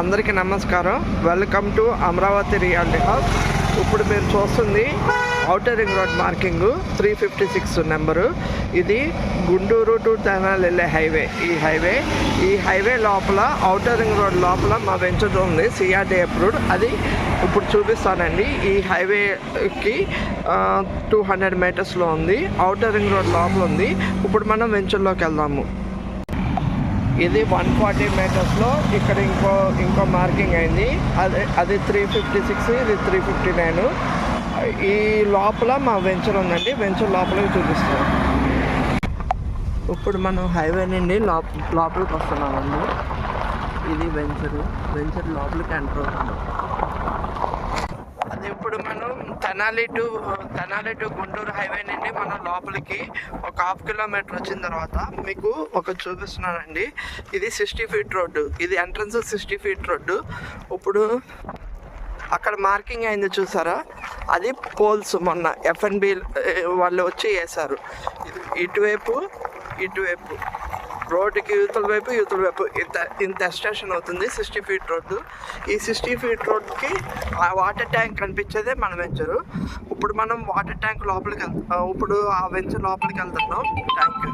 అందరికీ నమస్కారం. Welcome to Amaravati reality hub. ఇప్పుడు మీరు చూస్తుంది outer ring road marking 356 number. ఇది గుంటూరు టు తెనాలి వెళ్ళే హైవే. ఈ హైవే లోపల ఔటర్ రింగ్ రోడ్ లోపల మా వెంచర్ ఉంది, సిఆర్డీ అప్రూవ్డ్. అది ఇప్పుడు చూపిస్తానండి. ఈ హైవేకి 200 మీటర్స్లో ఉంది, ఔటర్ రింగ్ రోడ్ లోపల ఉంది. ఇప్పుడు మనం వెంచర్లోకి వెళ్దాము. ఇది 140 మీటర్స్లో ఇక్కడ ఇంకో మార్కింగ్ అయింది. అది 356, ఇది 359. ఈ లోపల మా వెంచర్ ఉందండి. వెంచర్ లోపలికి చూపిస్తాం. ఇప్పుడు మనం హైవే నుండి లోపలికి వస్తున్నామండి. ఇది వెంచర్ లోపలికి ఎంటర్ అవుతున్నాం. అది ఇప్పుడు మనం తెనాలి టు గుంటూరు హైవే నుండి మనం లోపలికి ఒక 1/2 కిలోమీటర్ వచ్చిన తర్వాత మీకు ఒక చూపిస్తున్నానండి. ఇది 60 ఫీట్ రోడ్డు. ఇది ఎంట్రన్స్ 60 ఫీట్ రోడ్డు. ఇప్పుడు అక్కడ మార్కింగ్ అయింది చూసారా, అది పోల్స్. మొన్న FNB వాళ్ళు వచ్చి వేశారు. ఇటువైపు రోడ్డుకి యువతల వైపు ఇంత ఎక్స్టెన్షన్ అవుతుంది. 60 ఫీట్ రోడ్డు. ఈ 60 ఫీట్ రోడ్డుకి ఆ వాటర్ ట్యాంక్ కనిపించేదే మన వెంచరు. ఇప్పుడు మనం వాటర్ ట్యాంక్ లోపలికి ఇప్పుడు ఆ వెంచర్ లోపలికి వెళ్తున్నాం. ట్యాంక్